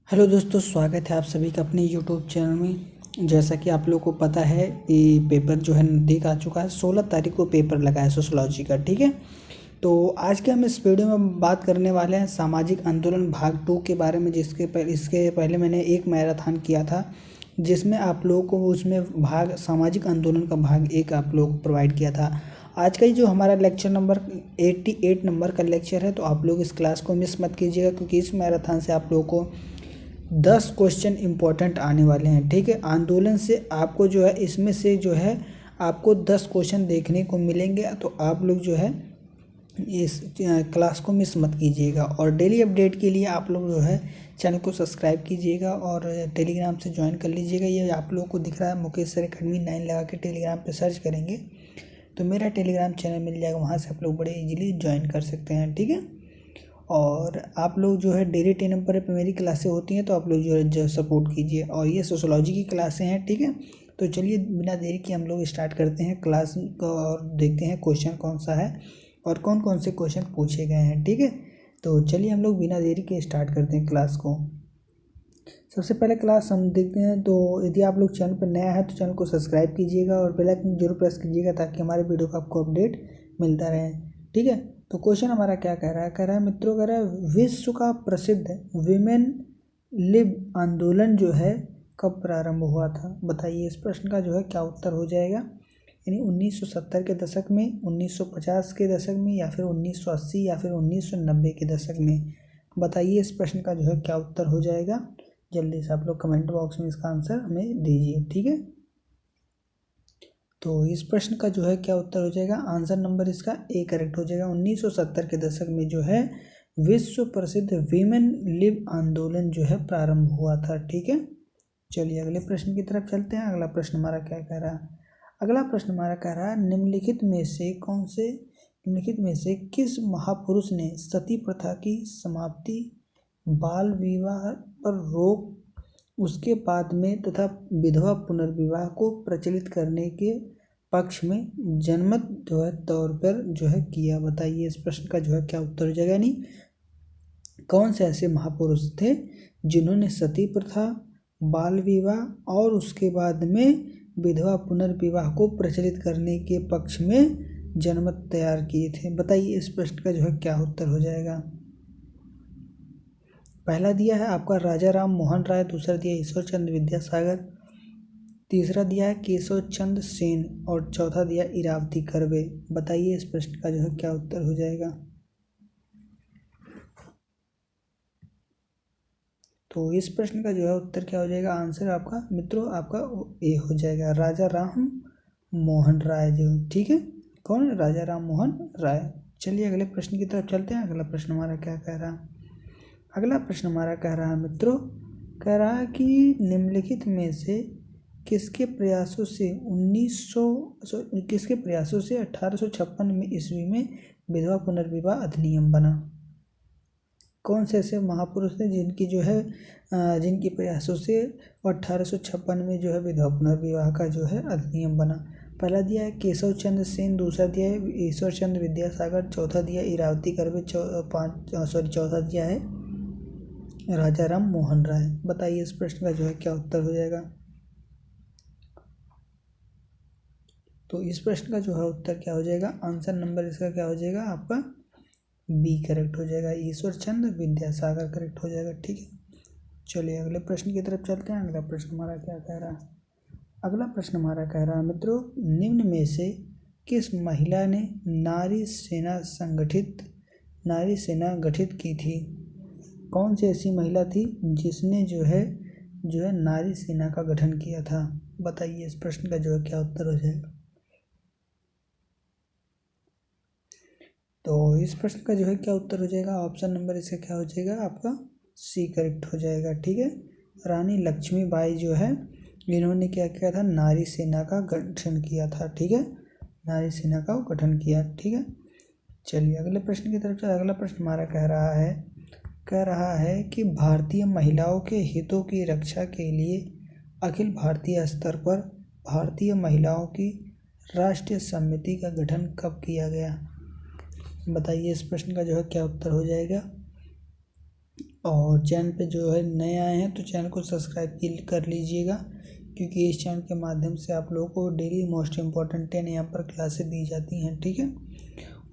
Hello दोस्तों, स्वागत है आप सभी का अपने यूट्यूब चैनल में। जैसा कि आप लोगों को पता है कि पेपर जो है नज़दीक आ चुका है। 16 तारीख को पेपर लगा है सोशोलॉजी का। ठीक है, तो आज के हम इस वीडियो में बात करने वाले हैं सामाजिक आंदोलन भाग 2 के बारे में। इसके पहले मैंने एक मैराथन किया था जिसमें आप लोगों को उसमें भाग सामाजिक आंदोलन का भाग 1 आप लोगों को प्रोवाइड किया था। आज का ही जो हमारा लेक्चर नंबर 88 नंबर का लेक्चर है, तो आप लोग इस क्लास को मिस मत कीजिएगा क्योंकि इस मैराथन से आप लोगों को 10 क्वेश्चन इम्पोर्टेंट आने वाले हैं। ठीक है, आंदोलन से आपको जो है इसमें से जो है आपको 10 क्वेश्चन देखने को मिलेंगे। तो आप लोग जो है इस क्लास को मिस मत कीजिएगा। और डेली अपडेट के लिए आप लोग जो है चैनल को सब्सक्राइब कीजिएगा और टेलीग्राम से ज्वाइन कर लीजिएगा। ये आप लोगों को दिख रहा है मुकेश सर अकेडमी 9 लगा के टेलीग्राम पे सर्च करेंगे तो मेरा टेलीग्राम चैनल मिल जाएगा। वहाँ से आप लोग बड़े इजीली ज्वाइन कर सकते हैं। ठीक है, और आप लोग जो है डेली 10 नंबर पे मेरी क्लासें होती हैं, तो आप लोग जो सपोर्ट कीजिए। और ये सोशोलॉजी की क्लासें हैं। ठीक है, तो चलिए बिना देरी के हम लोग स्टार्ट करते हैं क्लास को और देखते हैं क्वेश्चन कौन सा है और कौन कौन से क्वेश्चन पूछे गए हैं। ठीक है, तो चलिए हम लोग बिना देरी के स्टार्ट करते हैं क्लास को। सबसे पहले क्लास हम देखते हैं। तो यदि आप लोग चैनल पर नया है तो चैनल को सब्सक्राइब कीजिएगा और बेल आइकन जरूर प्रेस कीजिएगा ताकि हमारे वीडियो का आपको अपडेट मिलता रहे। ठीक है, तो क्वेश्चन हमारा क्या कह रहा है? कह रहा है मित्रों, कह रहा है विश्व का प्रसिद्ध वीमेन लिब आंदोलन जो है कब प्रारंभ हुआ था? बताइए। इस प्रश्न का जो है क्या उत्तर हो जाएगा? यानी 1970 के दशक में, 1950 के दशक में, या फिर 1980 या फिर 1990 के दशक में? बताइए इस प्रश्न का जो है क्या उत्तर हो जाएगा। जल्दी से आप लोग कमेंट बॉक्स में इसका आंसर हमें दीजिए। ठीक है, तो इस प्रश्न का जो है क्या उत्तर हो जाएगा? आंसर नंबर इसका ए करेक्ट हो जाएगा। 1970 के दशक में जो है विश्व प्रसिद्ध वीमेन लिब आंदोलन जो है प्रारंभ हुआ था। ठीक है, चलिए अगले प्रश्न की तरफ चलते हैं। अगला प्रश्न हमारा क्या कह रहा है? अगला प्रश्न हमारा कह रहा है निम्नलिखित में से किस महापुरुष ने सती प्रथा की समाप्ति, बाल विवाह पर रोक, उसके बाद में तथा विधवा पुनर्विवाह को प्रचलित करने के पक्ष में जनमत जो है तौर पर जो है किया? बताइए इस प्रश्न का जो है क्या उत्तर हो जाएगा। यानी कौन से ऐसे महापुरुष थे जिन्होंने सती प्रथा, बाल विवाह और उसके बाद में विधवा पुनर्विवाह को प्रचलित करने के पक्ष में जनमत तैयार किए थे? बताइए इस प्रश्न का जो है क्या उत्तर हो जाएगा। पहला दिया है आपका राजा राम मोहन राय, दूसरा दिया ईश्वर चंद्र विद्यासागर, तीसरा दिया है केशव चंद्र सेन और चौथा दिया इरावती कर्वे। बताइए इस प्रश्न का जो है क्या उत्तर हो जाएगा। तो इस प्रश्न का जो है उत्तर क्या हो जाएगा? आंसर आपका मित्रों आपका ए हो जाएगा, राजा राम मोहन राय जो। ठीक है, कौन? राजा राम मोहन राय। चलिए अगले प्रश्न की तरफ चलते हैं। अगला प्रश्न हमारा क्या कह रहा है? अगला प्रश्न हमारा कह रहा है मित्रों, कह रहा है कि निम्नलिखित में से किसके प्रयासों से 1856 में ईस्वी में विधवा पुनर्विवाह अधिनियम बना? कौन से ऐसे महापुरुष थे जिनके प्रयासों से 1856 में जो है विधवा पुनर्विवाह का जो है अधिनियम बना? पहला दिया है केशव चंद्र सेन, दूसरा दिया है ईश्वर चंद्र विद्यासागर, चौथा दिया इरावती कर्वे, चौथा दिया है राजा राम मोहन राय। बताइए इस प्रश्न का जो है क्या उत्तर हो जाएगा। तो इस प्रश्न का जो है उत्तर क्या हो जाएगा? आंसर नंबर इसका क्या हो जाएगा? आपका बी करेक्ट हो जाएगा, ईश्वर चंद्र विद्यासागर करेक्ट हो जाएगा। ठीक है, चलिए अगले प्रश्न की तरफ चलते हैं। अगला प्रश्न हमारा क्या कह रहा है? अगला प्रश्न हमारा कह रहा है मित्रों, निम्न में से किस महिला ने नारी सेना गठित की थी? कौन सी ऐसी महिला थी जिसने जो है नारी सेना का गठन किया था? बताइए इस प्रश्न का जो है क्या उत्तर हो जाएगा। तो इस प्रश्न का जो है क्या उत्तर हो जाएगा? ऑप्शन नंबर इसका क्या हो जाएगा? आपका सी करेक्ट हो जाएगा। ठीक है, रानी लक्ष्मीबाई जो है इन्होंने क्या किया था? नारी सेना का गठन किया था। ठीक है, नारी सेना का गठन किया। ठीक है, चलिए अगले प्रश्न की तरफ चलिए। अगला प्रश्न हमारा कह रहा है कि भारतीय महिलाओं के हितों की रक्षा के लिए अखिल भारतीय स्तर पर भारतीय महिलाओं की राष्ट्रीय समिति का गठन कब किया गया? बताइए इस प्रश्न का जो है क्या उत्तर हो जाएगा। और चैनल पे जो है नए आए हैं तो चैनल को सब्सक्राइब कर लीजिएगा, क्योंकि इस चैनल के माध्यम से आप लोगों को डेली मोस्ट इम्पॉर्टेंट 10 AM पर क्लासेस दी जाती हैं, ठीक है।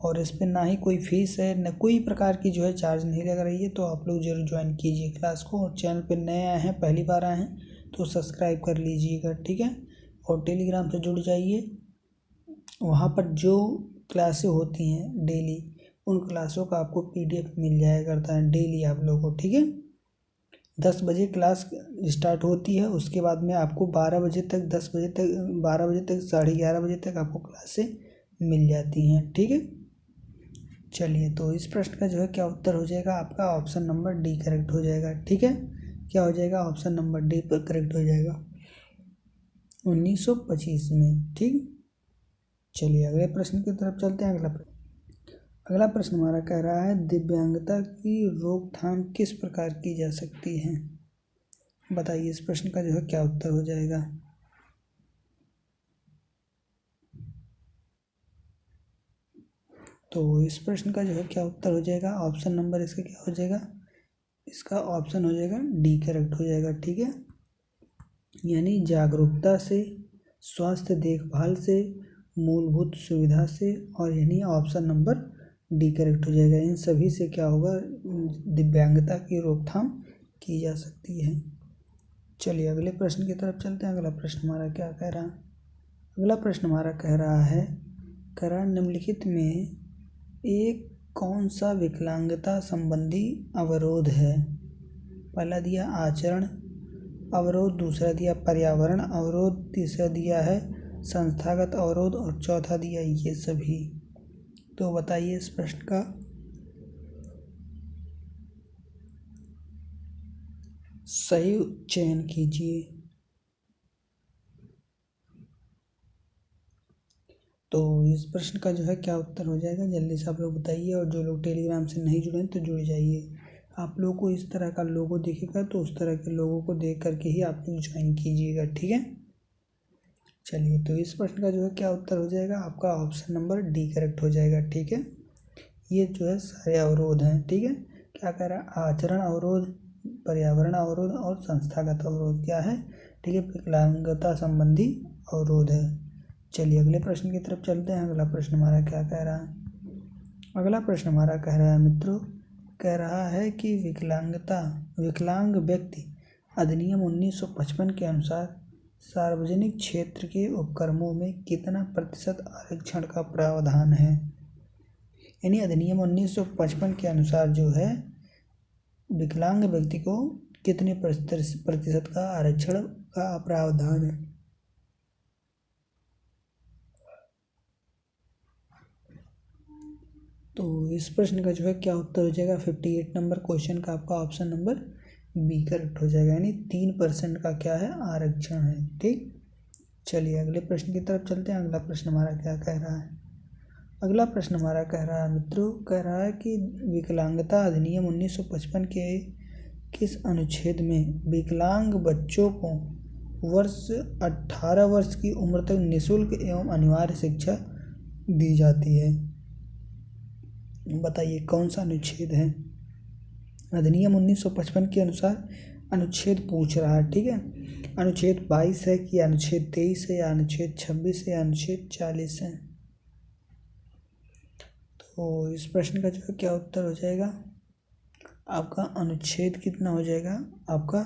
और इस पर ना ही कोई फीस है, न कोई प्रकार की जो है चार्ज नहीं लग रही है, तो आप लोग जरूर ज्वाइन कीजिए क्लास को। और चैनल पे नए आए हैं, पहली बार आए हैं तो सब्सक्राइब कर लीजिएगा, ठीक है। और टेलीग्राम से जुड़ जाइए, वहाँ पर जो क्लासें होती हैं डेली, उन क्लासों का आपको PDF मिल जाया करता है डेली आप लोगों को, ठीक है। 10 बजे क्लास स्टार्ट होती है, उसके बाद में आपको 12 बजे तक, 10 बजे तक, 12 बजे तक, 11:30 बजे तक आपको क्लासें मिल जाती हैं, ठीक है। चलिए, तो इस प्रश्न का जो है क्या उत्तर हो जाएगा आपका ऑप्शन नंबर डी करेक्ट हो जाएगा, ठीक है। क्या हो जाएगा, ऑप्शन नंबर डी पर करेक्ट हो जाएगा 1925 में, ठीक। चलिए अगले प्रश्न की तरफ चलते हैं। अगला प्रश्न हमारा कह रहा है दिव्यांगता की रोकथाम किस प्रकार की जा सकती है। बताइए इस प्रश्न का जो है क्या उत्तर हो जाएगा। तो इस प्रश्न का जो है क्या उत्तर हो जाएगा, ऑप्शन नंबर इसका क्या हो जाएगा, इसका ऑप्शन हो जाएगा डी करेक्ट हो जाएगा, ठीक है। यानी जागरूकता से, स्वास्थ्य देखभाल से, मूलभूत सुविधा से, और यानी ऑप्शन नंबर डी करेक्ट हो जाएगा। इन सभी से क्या होगा, दिव्यांगता की रोकथाम की जा सकती है। चलिए अगले प्रश्न की तरफ चलते हैं। अगला प्रश्न हमारा क्या कह रहा है, अगला प्रश्न हमारा कह रहा है निम्नलिखित में एक कौन सा विकलांगता संबंधी अवरोध है। पहला दिया आचरण अवरोध, दूसरा दिया पर्यावरण अवरोध, तीसरा दिया है संस्थागत अवरोध, और चौथा दिया ये सभी। तो बताइए इस प्रश्न का सही चयन कीजिए। तो इस प्रश्न का जो है क्या उत्तर हो जाएगा, जल्दी से आप लोग बताइए। और जो लोग टेलीग्राम से नहीं जुड़े हैं तो जुड़ जाइए। आप लोगों को इस तरह का लोगो दिखेगा तो उस तरह के लोगों को देख करके ही आप लोग ज्वाइन कीजिएगा, ठीक है। चलिए, तो इस प्रश्न का जो है क्या उत्तर हो जाएगा आपका ऑप्शन नंबर डी करेक्ट हो जाएगा, ठीक है। ये जो है सारे अवरोध हैं, ठीक है। क्या कह रहा है, आचरण अवरोध, पर्यावरण अवरोध और संस्थागत अवरोध क्या है, ठीक है, विकलांगता संबंधी अवरोध है। चलिए अगले प्रश्न की तरफ चलते हैं। अगला प्रश्न हमारा क्या कह रहा है, अगला प्रश्न हमारा कह रहा है मित्रों, कह रहा है कि विकलांग व्यक्ति अधिनियम 1955 के अनुसार सार्वजनिक क्षेत्र के उपक्रमों में कितना प्रतिशत आरक्षण का प्रावधान है। यानी अधिनियम 1955 के अनुसार जो है विकलांग व्यक्ति को कितने प्रतिशत का आरक्षण का प्रावधान है। तो इस प्रश्न का जो है क्या उत्तर हो जाएगा, 58 नंबर क्वेश्चन का आपका ऑप्शन नंबर बी करेक्ट हो जाएगा। यानी 3% का क्या है, आरक्षण है, ठीक। चलिए अगले प्रश्न की तरफ चलते हैं। अगला प्रश्न हमारा क्या कह रहा है, अगला प्रश्न हमारा कह रहा है मित्रों, कह रहा है कि विकलांगता अधिनियम 1955 के किस अनुच्छेद में विकलांग बच्चों को वर्ष 18 वर्ष की उम्र तक निःशुल्क एवं अनिवार्य शिक्षा दी जाती है। बताइए कौन सा अनुच्छेद है। अधिनियम 1955 के अनुसार अनुच्छेद पूछ रहा है, ठीक है। अनुच्छेद 22 है कि अनुच्छेद 23 है, या अनुच्छेद 26 है, या अनुच्छेद 40 है। तो इस प्रश्न का जो है क्या उत्तर हो जाएगा आपका, अनुच्छेद कितना हो जाएगा आपका,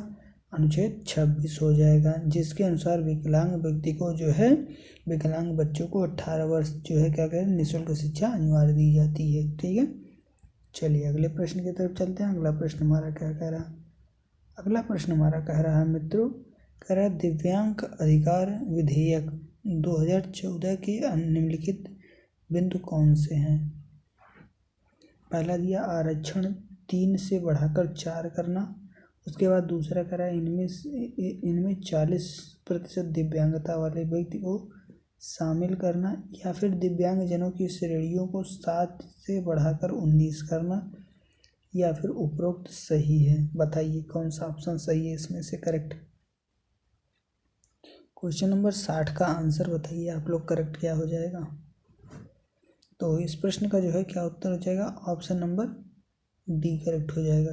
अनुच्छेद 26 हो जाएगा, जिसके अनुसार विकलांग व्यक्ति को जो है, विकलांग बच्चों को 18 वर्ष जो है क्या करें, निःशुल्क शिक्षा अनिवार्य दी जाती है, ठीक है। चलिए अगले प्रश्न की तरफ चलते हैं। अगला प्रश्न हमारा क्या कह रहा है, अगला प्रश्न हमारा कह रहा है मित्रों, कह रहा है दिव्यांग अधिकार विधेयक 2014 के निम्नलिखित बिंदु कौन से हैं। पहला दिया आरक्षण 3 से बढ़ाकर 4 करना, उसके बाद दूसरा कह रहा है इनमें 40% दिव्यांगता वाले व्यक्ति को शामिल करना, या फिर दिव्यांगजनों की श्रेणियों को 7 से बढ़ाकर 19 करना, या फिर उपरोक्त सही है। बताइए कौन सा ऑप्शन सही है इसमें से करेक्ट। क्वेश्चन नंबर 60 का आंसर बताइए आप लोग, करेक्ट क्या हो जाएगा। तो इस प्रश्न का जो है क्या उत्तर हो जाएगा, ऑप्शन नंबर डी करेक्ट हो जाएगा।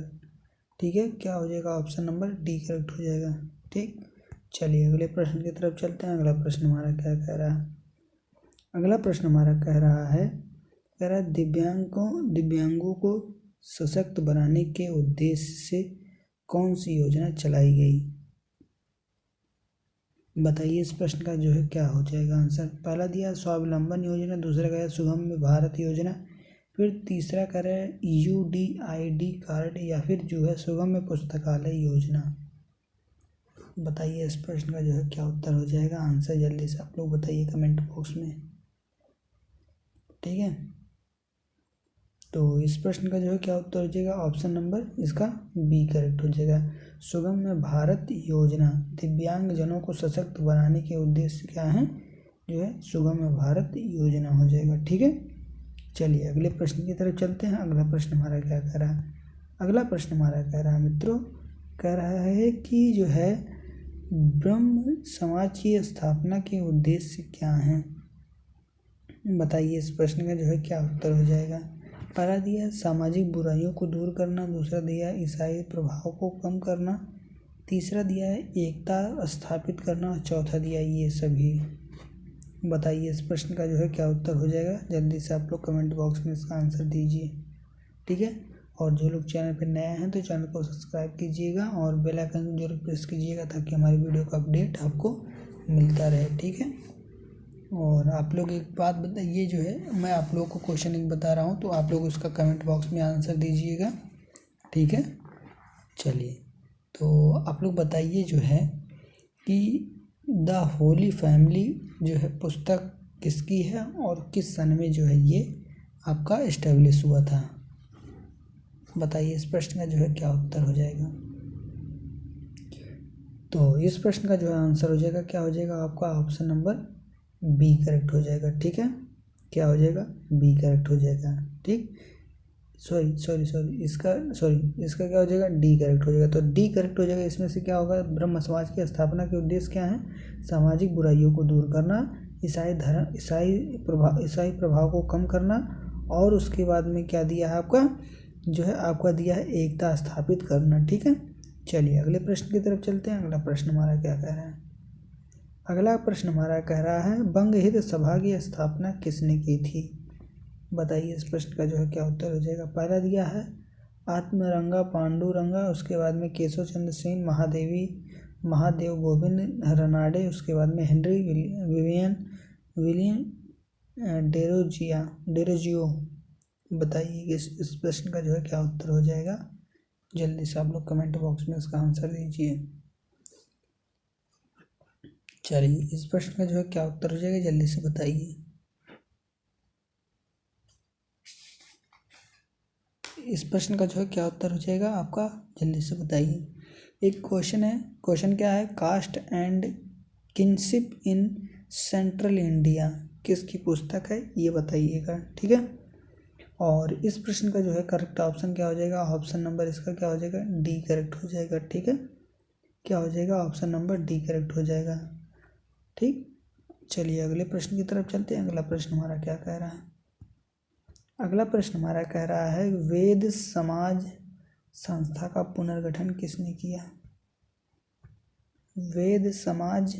ठीक है, क्या हो जाएगा, ऑप्शन नंबर डी करेक्ट हो जाएगा। ठीक, चलिए अगले प्रश्न की तरफ चलते हैं। अगला प्रश्न हमारा क्या कह रहा है, अगला प्रश्न हमारा कह रहा है दिव्यांगों को सशक्त बनाने के उद्देश्य से कौन सी योजना चलाई गई। बताइए इस प्रश्न का जो है क्या हो जाएगा आंसर। पहला दिया स्वावलंबन योजना, दूसरा कह रहा है सुगम्य भारत योजना, फिर तीसरा कह रहा है UDID कार्ड, या फिर जो है सुगम्य पुस्तकालय योजना। बताइए इस प्रश्न का जो है क्या उत्तर हो जाएगा आंसर, जल्दी से आप लोग बताइए कमेंट बॉक्स में। ठीक है, तो इस प्रश्न का जो है क्या उत्तर हो जाएगा, ऑप्शन नंबर इसका बी करेक्ट हो जाएगा। सुगम्य भारत योजना दिव्यांग जनों को सशक्त बनाने के उद्देश्य क्या है, जो है सुगम्य भारत योजना हो जाएगा। ठीक है, चलिए अगले प्रश्न की तरफ चलते हैं। अगला प्रश्न हमारा क्या कह रहा है, अगला प्रश्न हमारा कह रहा है मित्रों, कह रहा है कि जो है ब्रह्म समाज की स्थापना के उद्देश्य क्या हैं। बताइए इस प्रश्न का जो है क्या उत्तर हो जाएगा। पहला दिया सामाजिक बुराइयों को दूर करना, दूसरा दिया ईसाई प्रभाव को कम करना, तीसरा दिया है एकता स्थापित करना, और चौथा दिया ये सभी। बताइए इस प्रश्न का जो है क्या उत्तर हो जाएगा, जल्दी से आप लोग कमेंट बॉक्स में इसका आंसर दीजिए। ठीक है, और जो लोग चैनल पर नए हैं तो चैनल को सब्सक्राइब कीजिएगा और बेल आइकन जरूर प्रेस कीजिएगा ताकि हमारी वीडियो का अपडेट आपको मिलता रहे। ठीक है, और आप लोग एक बात बताइए, जो है मैं आप लोगों को क्वेश्चन एक बता रहा हूँ तो आप लोग उसका कमेंट बॉक्स में आंसर दीजिएगा। ठीक है, चलिए तो आप लोग बताइए जो है कि द होली फैमिली जो है पुस्तक किसकी है और किस सन में जो है ये आपका इस्टेब्लिश हुआ था। बताइए इस प्रश्न का जो है क्या उत्तर हो जाएगा। तो इस प्रश्न का जो है आंसर हो जाएगा, क्या हो जाएगा आपका, ऑप्शन नंबर बी करेक्ट हो जाएगा। ठीक है, क्या हो जाएगा, बी करेक्ट हो जाएगा। ठीक, इसका क्या हो जाएगा, डी करेक्ट हो जाएगा। तो डी करेक्ट हो जाएगा, इसमें से क्या होगा, ब्रह्म समाज की स्थापना के उद्देश्य क्या है, सामाजिक बुराइयों को दूर करना, ईसाई प्रभाव को कम करना, और उसके बाद में क्या दिया है आपका, जो है आपका दिया है एकता स्थापित करना। ठीक है, चलिए अगले प्रश्न की तरफ चलते हैं। अगला प्रश्न हमारा क्या कह रहा है, अगला प्रश्न हमारा कह रहा है बंग हित सभा की स्थापना किसने की थी। बताइए इस प्रश्न का जो है क्या उत्तर हो जाएगा। पहला दिया है आत्मरंगा पांडुरंगा, उसके बाद में केशव चंद्र सेन, महादेव गोविंद रनाडे, उसके बाद में हेनरी विलियम डेरोजियो। बताइए इस प्रश्न का जो है क्या उत्तर हो जाएगा, जल्दी से आप लोग कमेंट बॉक्स में इसका आंसर दीजिए। चलिए इस प्रश्न का जो है क्या उत्तर हो जाएगा, जल्दी से बताइए। इस प्रश्न का जो है क्या उत्तर हो जाएगा आपका, जल्दी से बताइए। एक क्वेश्चन है, क्वेश्चन क्या है, caste and kinship in Central India किसकी पुस्तक है, ये बताइएगा। ठीक है, और इस प्रश्न का जो है करेक्ट ऑप्शन क्या हो जाएगा, ऑप्शन नंबर इसका क्या हो जाएगा, डी करेक्ट हो जाएगा। ठीक है, क्या हो जाएगा, ऑप्शन नंबर डी करेक्ट हो जाएगा। ठीक, चलिए अगले प्रश्न की तरफ चलते हैं। अगला प्रश्न हमारा क्या कह रहा है, अगला प्रश्न हमारा कह रहा है वेद समाज संस्था का पुनर्गठन किसने किया। वेद समाज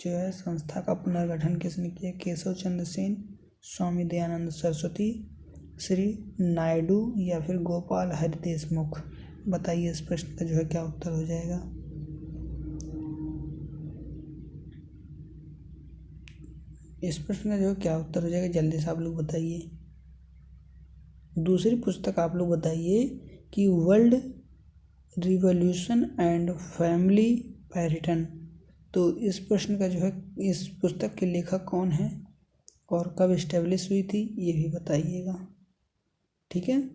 जो है संस्था का पुनर्गठन किसने किया, केशव चंद्र सेन, स्वामी दयानंद सरस्वती, श्री नायडू, या फिर गोपाल हरि देशमुख। बताइए इस प्रश्न का जो है क्या उत्तर हो जाएगा। इस प्रश्न का जो है क्या उत्तर हो जाएगा, जल्दी से आप लोग बताइए। दूसरी पुस्तक आप लोग बताइए कि world revolution and family pattern. तो इस प्रश्न का जो है, इस पुस्तक के लेखक कौन है और कब इस्टेब्लिश हुई थी, ये भी बताइएगा। ठीक है,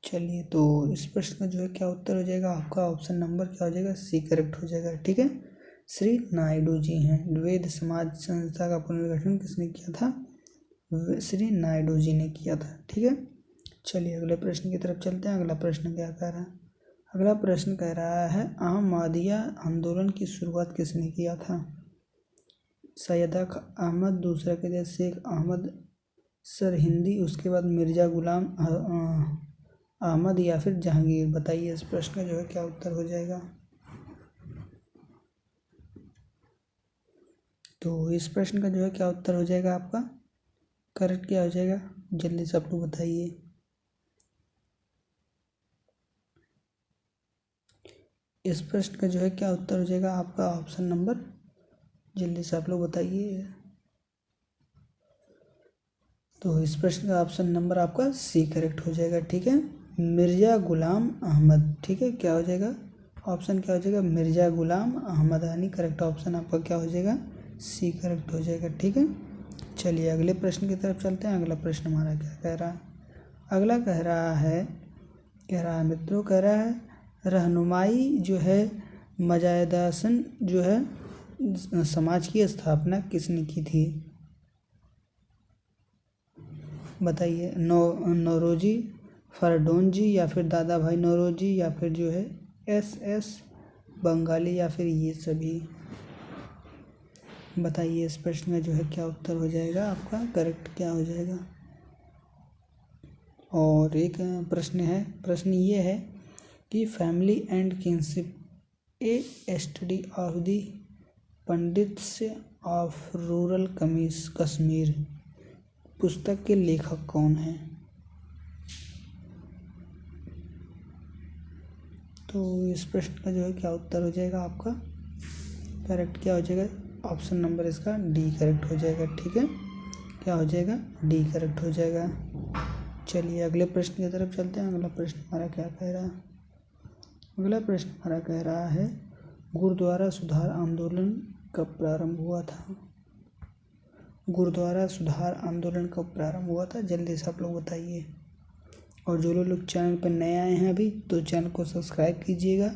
चलिए तो इस प्रश्न का जो है क्या उत्तर हो जाएगा आपका, ऑप्शन नंबर क्या हो जाएगा, सी करेक्ट हो जाएगा। ठीक है, श्री नायडू जी हैं। वेद समाज संस्था का पुनर्गठन किसने किया था, श्री नायडू जी ने किया था। ठीक है, चलिए अगले प्रश्न की तरफ चलते हैं। अगला प्रश्न क्या कह रहा है, अगला प्रश्न कह रहा है अहमदिया आंदोलन की शुरुआत किसने किया था। सैयदा अहमद, दूसरा कह शेख अहमद सरहिंदी, उसके बाद मिर्ज़ा गुलाम अहमद या फिर जहांगीर। बताइए इस प्रश्न का जो है क्या उत्तर हो जाएगा। तो इस प्रश्न का जो है क्या उत्तर हो जाएगा आपका, करेक्ट क्या हो जाएगा, जल्दी से आप लोग बताइए। इस प्रश्न का जो है क्या उत्तर हो जाएगा आपका, ऑप्शन नंबर, जल्दी से आप लोग बताइए। तो इस प्रश्न का ऑप्शन नंबर आपका सी करेक्ट हो जाएगा। ठीक है, मिर्ज़ा गुलाम अहमद। ठीक है, क्या हो जाएगा ऑप्शन, क्या हो जाएगा, मिर्ज़ा गुलाम अहमद, यानी करेक्ट ऑप्शन आपका क्या हो जाएगा, सी करेक्ट हो जाएगा। ठीक है, चलिए अगले प्रश्न की तरफ चलते हैं। अगला प्रश्न हमारा क्या कह रहा है, अगला कह रहा है मित्रों, कह रहा है रहनुमाई जो है मजायदासन जो है समाज की स्थापना किसने की थी। बताइए, नौरोजी, फरडोन या फिर दादा भाई नौरोजी या फिर जो है एस बंगाली या फिर ये सभी। बताइए इस प्रश्न का जो है क्या उत्तर हो जाएगा आपका, करेक्ट क्या हो जाएगा। और एक प्रश्न ये है कि family and kinship A study of the pandits of rural Kashmir पुस्तक के लेखक कौन हैं। तो इस प्रश्न का जो है क्या उत्तर हो जाएगा आपका, करेक्ट क्या हो जाएगा, ऑप्शन नंबर इसका डी करेक्ट हो जाएगा। ठीक है, क्या हो जाएगा, डी करेक्ट हो जाएगा। चलिए अगले प्रश्न की तरफ चलते हैं। अगला प्रश्न हमारा क्या कह रहा है, अगला प्रश्न हमारा कह रहा है गुरुद्वारा सुधार आंदोलन कब प्रारंभ हुआ था। गुरुद्वारा सुधार आंदोलन कब प्रारंभ हुआ था, जल्दी से आप लोग बताइए। और जो लोग चैनल पर नए आए हैं अभी, तो चैनल को सब्सक्राइब कीजिएगा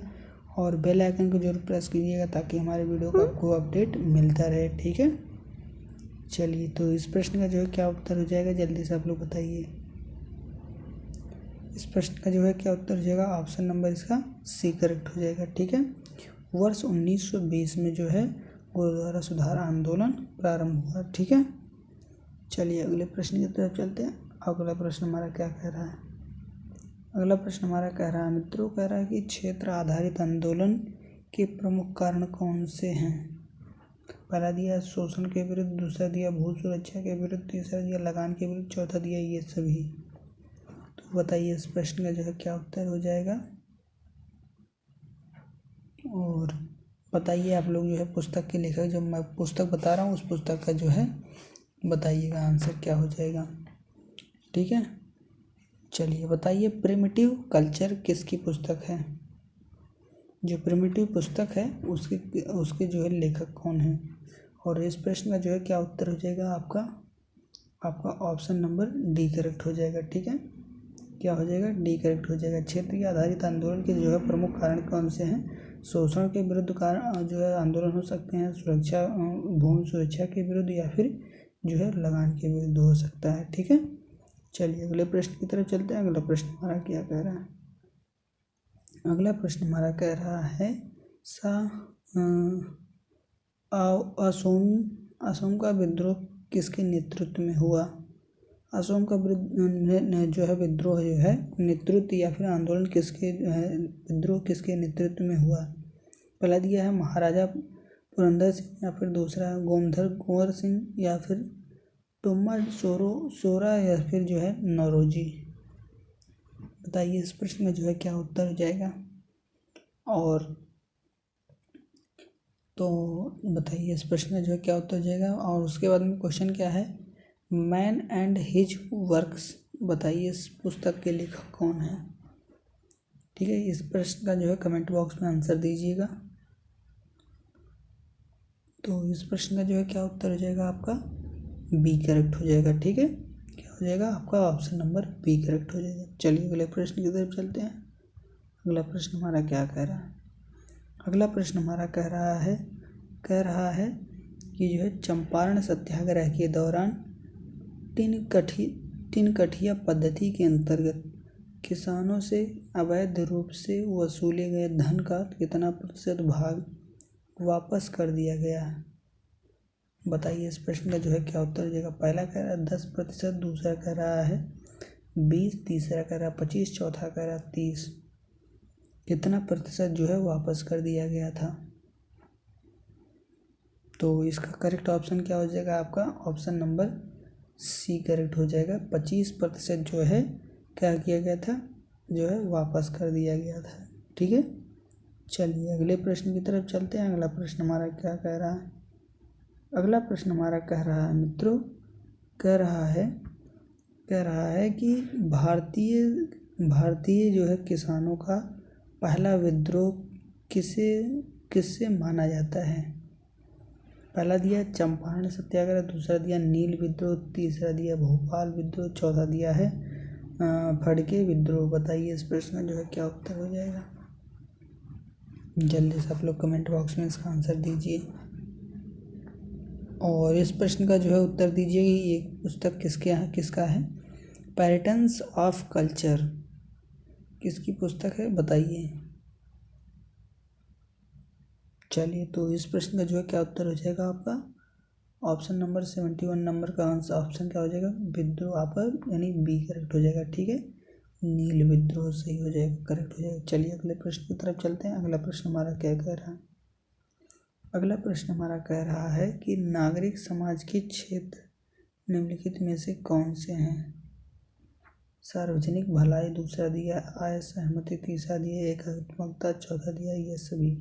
और बेल आइकन को जरूर प्रेस कीजिएगा ताकि हमारे वीडियो का आपको अपडेट मिलता रहे। ठीक है, चलिए तो इस प्रश्न का जो है क्या उत्तर हो जाएगा, जल्दी से आप लोग बताइए। इस प्रश्न का जो है क्या उत्तर हो जाएगा, ऑप्शन नंबर इसका सी करेक्ट हो जाएगा। ठीक है, वर्ष 1920 में जो है गुरुद्वारा सुधार आंदोलन प्रारंभ हुआ। ठीक है, चलिए अगले प्रश्न की तरफ चलते हैं। अगला प्रश्न हमारा क्या कह रहा है, अगला प्रश्न हमारा कह रहा है मित्रों, कह रहा है कि क्षेत्र आधारित आंदोलन के प्रमुख कारण कौन से हैं। पहला दिया शोषण के विरुद्ध, दूसरा दिया भू सुरक्षा के विरुद्ध, तीसरा दिया लगान के विरुद्ध, चौथा दिया ये सभी। तो बताइए इस प्रश्न का जो है क्या उत्तर हो जाएगा। और बताइए आप लोग जो है पुस्तक के लेखक, जब मैं पुस्तक बता रहा हूँ उस पुस्तक का जो है बताइएगा आंसर क्या हो जाएगा। ठीक है, चलिए बताइए प्रिमिटिव कल्चर किसकी पुस्तक है। जो प्रिमिटिव पुस्तक है उसके जो है लेखक कौन है। और इस प्रश्न का जो है क्या उत्तर हो जाएगा आपका ऑप्शन नंबर डी करेक्ट हो जाएगा। ठीक है, क्या हो जाएगा, डी करेक्ट हो जाएगा। क्षेत्रीय आधारित आंदोलन के जो है प्रमुख कारण कौन से हैं। शोषण के विरुद्ध कारण जो है आंदोलन हो सकते हैं, भूमि सुरक्षा के विरुद्ध या फिर जो है लगान के विरुद्ध हो सकता है। ठीक है, चलिए अगले प्रश्न की तरफ चलते हैं। अगला प्रश्न हमारा क्या कह रहा है, अगला प्रश्न हमारा कह रहा है असोम का विद्रोह किसके नेतृत्व में हुआ। असोम का जो है विद्रोह जो है नेतृत्व या फिर आंदोलन किसके विद्रोह किसके नेतृत्व में हुआ। पहला दिया है महाराजा पुरंदर सिंह या फिर दूसरा गोमधर कुंवर सिंह या फिर टोमा सोरा या फिर जो है नौरोजी। बताइए इस प्रश्न में जो है क्या उत्तर हो जाएगा। और तो बताइए इस प्रश्न में जो है क्या उत्तर हो जाएगा। और उसके बाद में क्वेश्चन क्या है, मैन एंड हिज वर्क्स। बताइए इस पुस्तक के लेखक कौन है। ठीक है, इस प्रश्न का जो है कमेंट बॉक्स में आंसर दीजिएगा। तो इस प्रश्न का जो है क्या उत्तर हो जाएगा आपका, बी करेक्ट हो जाएगा। ठीक है, क्या हो जाएगा आपका ऑप्शन नंबर बी करेक्ट हो जाएगा। चलिए अगले प्रश्न की तरफ चलते हैं। अगला प्रश्न हमारा क्या कह रहा है, अगला प्रश्न हमारा कह रहा है कि जो है चंपारण सत्याग्रह के दौरान तीन कठिया पद्धति के अंतर्गत किसानों से अवैध रूप से वसूले गए धन का कितना प्रतिशत भाग वापस कर दिया गया है। बताइए इस प्रश्न का जो है क्या उत्तर हो जाएगा। पहला कह रहा है 10%, दूसरा कह रहा है 20, तीसरा कह रहा 25, चौथा कह रहा 30। कितना प्रतिशत जो है वापस कर दिया गया था? तो इसका करेक्ट ऑप्शन क्या हो जाएगा आपका? ऑप्शन नंबर सी करेक्ट हो जाएगा। 25% जो है क्या किया गया था, जो है वापस कर दिया गया था। ठीक है, चलिए अगले प्रश्न की तरफ चलते हैं। अगला प्रश्न हमारा क्या कह रहा है? अगला प्रश्न हमारा कह रहा है मित्रों, कह रहा है कि भारतीय जो है किसानों का पहला विद्रोह किससे माना जाता है? पहला दिया चंपारण सत्याग्रह, दूसरा दिया नील विद्रोह, तीसरा दिया भोपाल विद्रोह, चौथा दिया है फड़के विद्रोह। बताइए इस प्रश्न का जो है क्या उत्तर हो जाएगा? जल्दी से आप लोग कमेंट बॉक्स में इसका आंसर दीजिए और इस प्रश्न का जो है उत्तर दीजिए कि ये पुस्तक किसका है? पैटर्न्स ऑफ कल्चर किसकी पुस्तक है? बताइए। चलिए तो इस प्रश्न का जो है क्या उत्तर हो जाएगा आपका? ऑप्शन नंबर 71 नंबर का आंसर ऑप्शन क्या हो जाएगा? विद्रोह आपका यानी बी करेक्ट हो जाएगा। ठीक है, नील विद्रोह सही हो जाएगा, करेक्ट हो जाएगा। चलिए अगले प्रश्न की तरफ चलते हैं। अगला प्रश्न हमारा क्या कह रहा है? अगला प्रश्न हमारा कह रहा है कि नागरिक समाज के क्षेत्र निम्नलिखित में से कौन से हैं? सार्वजनिक भलाई, दूसरा दिया आय सहमति, तीसरा दिया एकात्मकता, चौथा दिया ये सभी।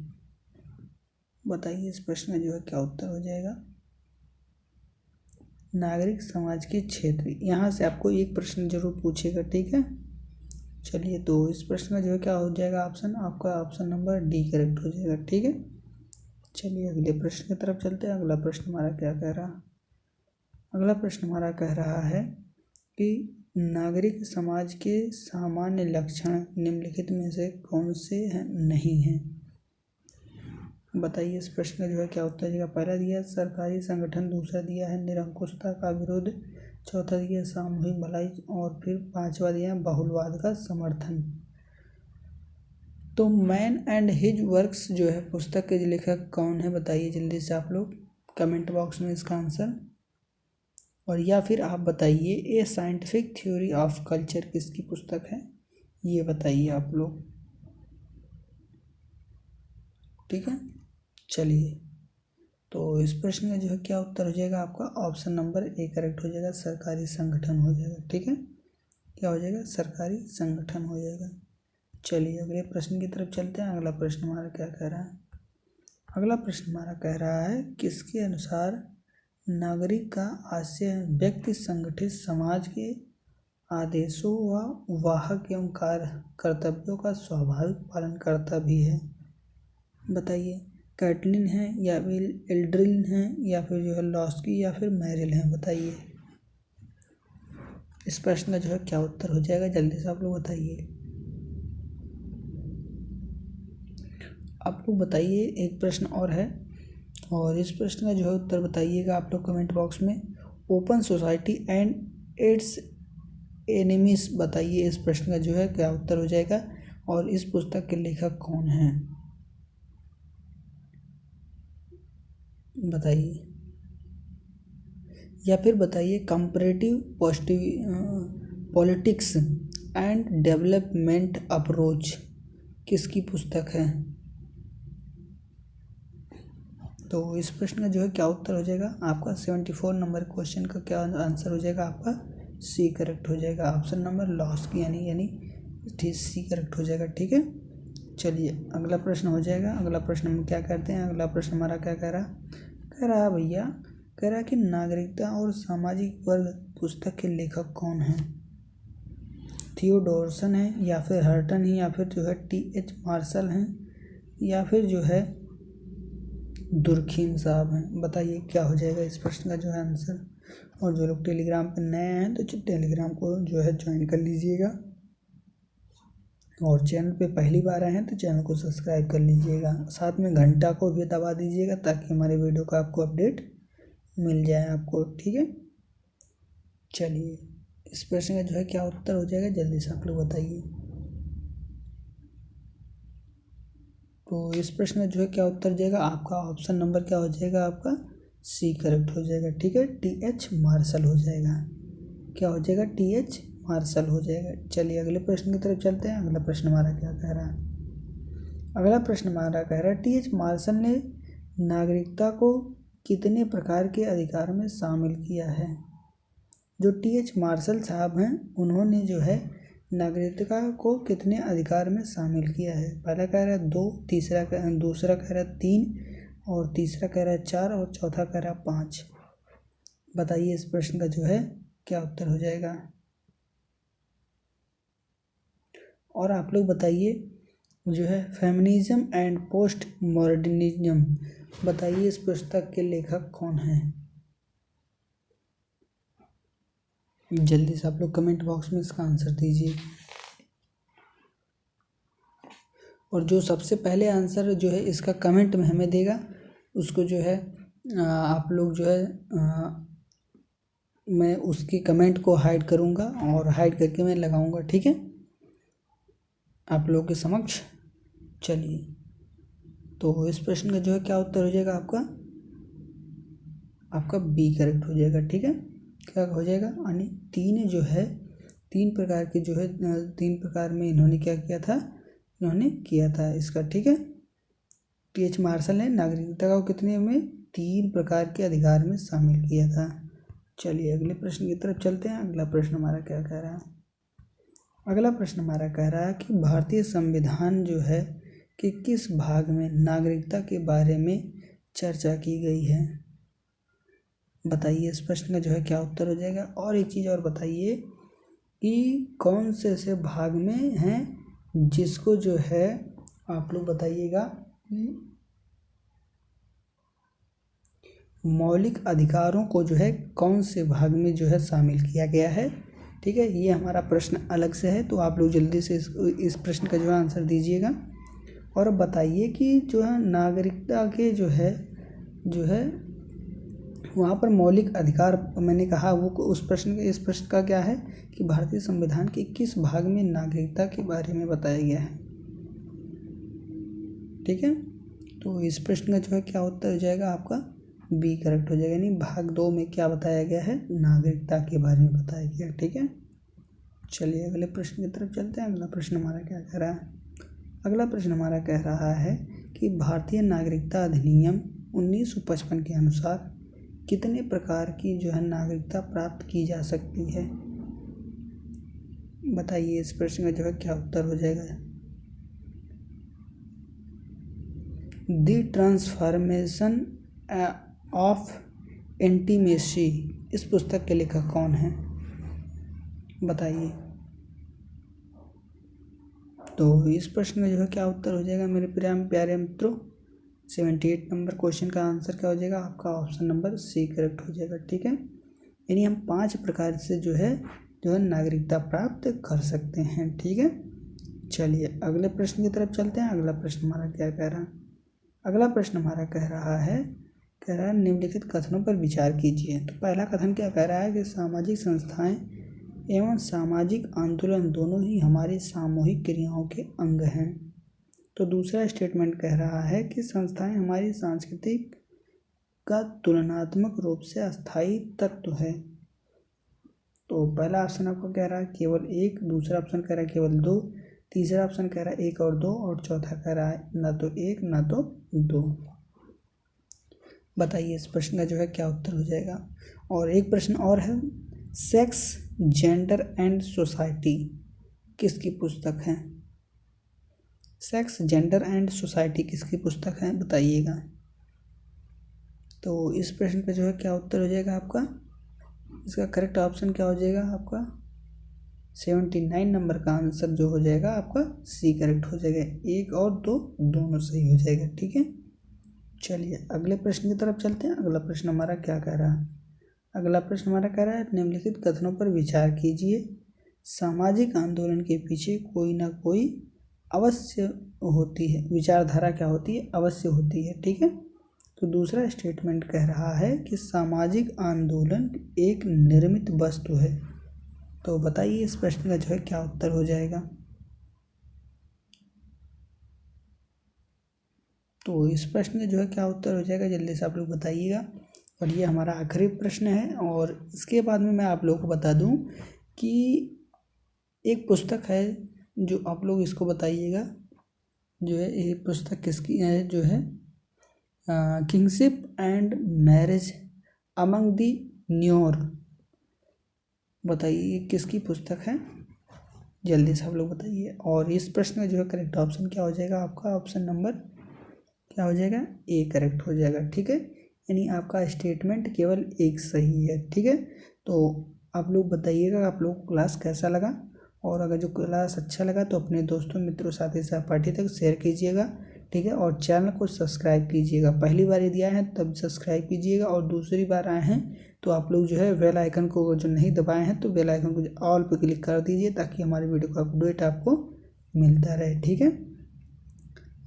बताइए इस प्रश्न में जो है क्या उत्तर हो जाएगा? नागरिक समाज के क्षेत्र, यहाँ से आपको एक प्रश्न जरूर पूछेगा। ठीक है, चलिए तो इस प्रश्न का जो है क्या हो जाएगा? ऑप्शन आपका ऑप्शन नंबर डी करेक्ट हो जाएगा। ठीक है, चलिए अगले प्रश्न की तरफ चलते हैं। अगला प्रश्न हमारा क्या कह रहा है? अगला प्रश्न हमारा कह रहा है कि नागरिक समाज के सामान्य लक्षण निम्नलिखित में से कौन से हैं नहीं हैं? बताइए इस प्रश्न का जो है क्या उत्तर हो जाएगा? पहला दिया सरकारी संगठन, दूसरा दिया है निरंकुशता का विरोध, चौथा दिया सामूहिक भलाई और फिर पांचवा दिया बहुलवाद का समर्थन। तो मैन एंड हिज वर्क्स जो है पुस्तक के लेखक कौन है? बताइए जल्दी से आप लोग कमेंट बॉक्स में इसका आंसर, और या फिर आप बताइए ए साइंटिफिक थ्योरी ऑफ कल्चर किसकी पुस्तक है, ये बताइए आप लोग। ठीक है, चलिए तो इस प्रश्न का जो है क्या उत्तर हो जाएगा आपका? ऑप्शन नंबर ए करेक्ट हो जाएगा, सरकारी संगठन हो जाएगा। ठीक है, क्या हो जाएगा? सरकारी संगठन हो जाएगा। चलिए अगले प्रश्न की तरफ चलते हैं। अगला प्रश्न हमारा क्या कह रहा है? अगला प्रश्न हमारा कह रहा है किसके अनुसार नागरिक का आशय व्यक्ति संगठित समाज के आदेशों व वाहक एवं कर्तव्यों का स्वाभाविक पालन करता भी है? बताइए, कैटलिन है या फिर एल्ड्रिन है या फिर जो है लॉस्की या फिर मैरिल है? बताइए इस प्रश्न का जो है क्या उत्तर हो जाएगा? जल्दी से आप लोग बताइए। आप लोग बताइए, एक प्रश्न और है और इस प्रश्न का जो है उत्तर बताइएगा आप लोग कमेंट बॉक्स में। Open society and it's enemies, बताइए इस प्रश्न का जो है क्या उत्तर हो जाएगा और इस पुस्तक के लेखक कौन हैं? बताइए, या फिर बताइए comparative politics and development approach किसकी पुस्तक है? तो इस प्रश्न का जो है क्या उत्तर हो जाएगा आपका? 74 नंबर क्वेश्चन का क्या आंसर हो जाएगा आपका? सी करेक्ट हो जाएगा। ऑप्शन नंबर लॉस्की यानी सी करेक्ट हो जाएगा। ठीक है, चलिए अगला प्रश्न हो जाएगा। अगला प्रश्न हम क्या करते हैं? अगला प्रश्न हमारा क्या कह रहा है भैया? कह रहा है कि नागरिकता और सामाजिक वर्ग पुस्तक के लेखक कौन हैं? थियोडोरसन है या फिर हर्टन है या फिर जो है टी.एच. मार्शल हैं या फिर जो है दुर्खीम साहब हैं? बताइए क्या हो जाएगा इस प्रश्न का जो है आंसर। और जो लोग टेलीग्राम पे नए हैं तो टेलीग्राम को जो है ज्वाइन कर लीजिएगा और चैनल पे पहली बार आए हैं तो चैनल को सब्सक्राइब कर लीजिएगा, साथ में घंटा को भी दबा दीजिएगा ताकि हमारे वीडियो का आपको अपडेट मिल जाए आपको। ठीक है, चलिए इस प्रश्न का जो है क्या उत्तर हो जाएगा? जल्दी से आप लोग बताइए। तो इस प्रश्न का जो है क्या उत्तर जाएगा आपका? ऑप्शन नंबर क्या हो जाएगा आपका? सी करेक्ट हो जाएगा। ठीक है, टी.एच. मार्शल हो जाएगा। क्या हो जाएगा? टी.एच. मार्शल हो जाएगा। चलिए अगले प्रश्न की तरफ चलते हैं। अगला प्रश्न हमारा क्या कह रहा है? अगला प्रश्न हमारा कह रहा है टी.एच. मार्शल ने नागरिकता को कितने प्रकार के अधिकार में शामिल किया है? जो टी.एच. मार्शल साहब हैं उन्होंने जो है नागरिकता को कितने अधिकार में शामिल किया है? पहला कह रहा है 2, दूसरा कह रहा है 3 और तीसरा कह रहा है 4 और चौथा कह रहा है 5। बताइए इस प्रश्न का जो है क्या उत्तर हो जाएगा? और आप लोग बताइए जो है फेमिनिज्म एंड पोस्ट मॉडर्निज्म, बताइए इस पुस्तक के लेखक कौन हैं? जल्दी से आप लोग कमेंट बॉक्स में इसका आंसर दीजिए। और जो सबसे पहले आंसर जो है इसका कमेंट में हमें देगा उसको जो है आप लोग जो है मैं उसके कमेंट को हाइड करूँगा और हाइड करके मैं लगाऊँगा, ठीक है, आप लोगों के समक्ष। चलिए तो इस प्रश्न का जो है क्या उत्तर हो जाएगा आपका बी करेक्ट हो जाएगा, ठीक है। क्या हो जाएगा? यानी 3 जो है 3 प्रकार के जो है 3 प्रकार में इन्होंने क्या किया था इसका, ठीक है। टी.एच. मार्शल ने नागरिकता को कितने में 3 प्रकार के अधिकार में शामिल किया था। चलिए अगले प्रश्न की तरफ चलते हैं। अगला प्रश्न हमारा क्या कह रहा है? अगला प्रश्न हमारा कह रहा है कि भारतीय संविधान जो है कि किस भाग में नागरिकता के बारे में चर्चा की गई है? बताइए इस प्रश्न का जो है क्या उत्तर हो जाएगा। और एक चीज़ और बताइए कि कौन से ऐसे भाग में हैं जिसको जो है आप लोग बताइएगा कि मौलिक अधिकारों को जो है कौन से भाग में जो है शामिल किया गया है, ठीक है। ये हमारा प्रश्न अलग से है, तो आप लोग जल्दी से इस प्रश्न का जो है आंसर दीजिएगा। और बताइए कि जो है नागरिकता के जो है वहाँ पर मौलिक अधिकार मैंने कहा वो इस प्रश्न का क्या है कि भारतीय संविधान के किस भाग में नागरिकता के बारे में बताया गया है, ठीक है। तो इस प्रश्न का जो है क्या उत्तर हो जाएगा आपका बी करेक्ट हो जाएगा। यानी भाग 2 में क्या बताया गया है? नागरिकता के बारे में बताया गया, ठीक है। चलिए अगले प्रश्न की तरफ चलते हैं। अगला प्रश्न हमारा क्या कह रहा है? अगला प्रश्न हमारा कह रहा है कि भारतीय नागरिकता अधिनियम 1955 के अनुसार कितने प्रकार की जो है नागरिकता प्राप्त की जा सकती है? बताइए इस प्रश्न का जो है क्या उत्तर हो जाएगा। द ट्रांसफॉर्मेशन ऑफ इंटीमेसी, इस पुस्तक के लेखक कौन हैं? बताइए। तो इस प्रश्न का जो है क्या उत्तर हो जाएगा मेरे प्यारे मित्रों? 78 नंबर क्वेश्चन का आंसर क्या हो जाएगा आपका? ऑप्शन नंबर सी करेक्ट हो जाएगा, ठीक है। यानी हम 5 प्रकार से जो है नागरिकता प्राप्त कर सकते हैं, ठीक है। चलिए अगले प्रश्न की तरफ चलते हैं। अगला प्रश्न हमारा क्या कह रहा है? अगला प्रश्न हमारा कह रहा है निम्नलिखित कथनों पर विचार कीजिए। तो पहला कथन क्या कह रहा है कि सामाजिक संस्थाएं एवं सामाजिक आंदोलन दोनों ही हमारी सामूहिक क्रियाओं के अंग हैं। तो दूसरा स्टेटमेंट कह रहा है कि संस्थाएं हमारी सांस्कृतिक का तुलनात्मक रूप से अस्थायी तत्व है। तो पहला ऑप्शन आपको कह रहा है केवल 1, दूसरा ऑप्शन कह रहा है केवल 2, तीसरा ऑप्शन कह रहा है 1 और 2 और चौथा कह रहा है ना तो 1 ना तो 2। बताइए इस प्रश्न का जो है क्या उत्तर हो जाएगा। और एक प्रश्न और है, सेक्स, जेंडर एंड सोसाइटी किसकी पुस्तक है? सेक्स, जेंडर एंड सोसाइटी किसकी पुस्तक है बताइएगा। तो इस प्रश्न का जो है क्या उत्तर हो जाएगा आपका? इसका करेक्ट ऑप्शन क्या हो जाएगा आपका? 79 नंबर का आंसर जो हो जाएगा आपका सी करेक्ट हो जाएगा। 1 और 2 दोनों सही हो जाएगा, ठीक है। चलिए अगले प्रश्न की तरफ चलते हैं। अगला प्रश्न हमारा क्या कह रहा है? अगला प्रश्न हमारा कह रहा है निम्नलिखित कथनों पर विचार कीजिए। सामाजिक आंदोलन के पीछे कोई ना कोई अवश्य होती है, विचारधारा क्या होती है? अवश्य होती है, ठीक है। तो दूसरा स्टेटमेंट कह रहा है कि सामाजिक आंदोलन एक निर्मित वस्तु है। तो बताइए इस प्रश्न का जो है क्या उत्तर हो जाएगा। तो इस प्रश्न का जो है क्या उत्तर हो जाएगा जल्दी से आप लोग बताइएगा। और ये हमारा आखिरी प्रश्न है और इसके बाद में मैं आप लोगों को बता दूं कि एक पुस्तक है जो आप लोग इसको बताइएगा, जो है ये पुस्तक किसकी है, जो है kingship and marriage among the Nuer. बताइए ये किसकी पुस्तक है, जल्दी से आप लोग बताइए। और इस प्रश्न का जो है करेक्ट ऑप्शन क्या हो जाएगा आपका, ऑप्शन नंबर क्या हो जाएगा, ए करेक्ट हो जाएगा। ठीक है, यानी आपका स्टेटमेंट केवल एक सही है। ठीक है, तो आप लोग बताइएगा आप लोग को क्लास कैसा लगा, और अगर जो क्लास अच्छा लगा तो अपने दोस्तों मित्रों साथी सहपाठी तक शेयर कीजिएगा। ठीक है, और चैनल को सब्सक्राइब कीजिएगा। पहली बार यदि आए हैं तब सब्सक्राइब कीजिएगा, और दूसरी बार आए हैं तो आप लोग जो है बेल आइकन को जो नहीं दबाए हैं तो बेल आइकन को ऑल पे क्लिक कर दीजिए, ताकि हमारी वीडियो का अपडेट आपको मिलता रहे। ठीक है,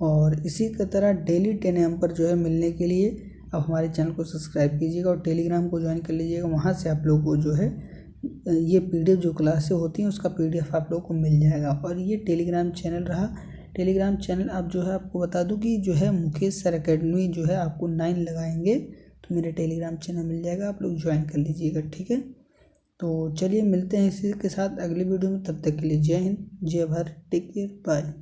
और इसी की तरह डेली 10 AM पर जो है मिलने के लिए आप हमारे चैनल को सब्सक्राइब कीजिएगा और टेलीग्राम को ज्वाइन कर लीजिएगा। वहाँ से आप लोग को जो है ये PDF जो क्लासें होती हैं उसका PDF आप लोग को मिल जाएगा। और ये टेलीग्राम चैनल रहा, टेलीग्राम चैनल आप जो है आपको बता दूं कि जो है मुकेश सर अकेडमी जो है आपको 9 लगाएंगे तो मेरे टेलीग्राम चैनल मिल जाएगा, आप लोग ज्वाइन कर लीजिएगा। ठीक है, तो चलिए मिलते हैं इसी के साथ अगली वीडियो में, तब तक के लिए जय हिंद, जय भारत, टेक केयर, बाय।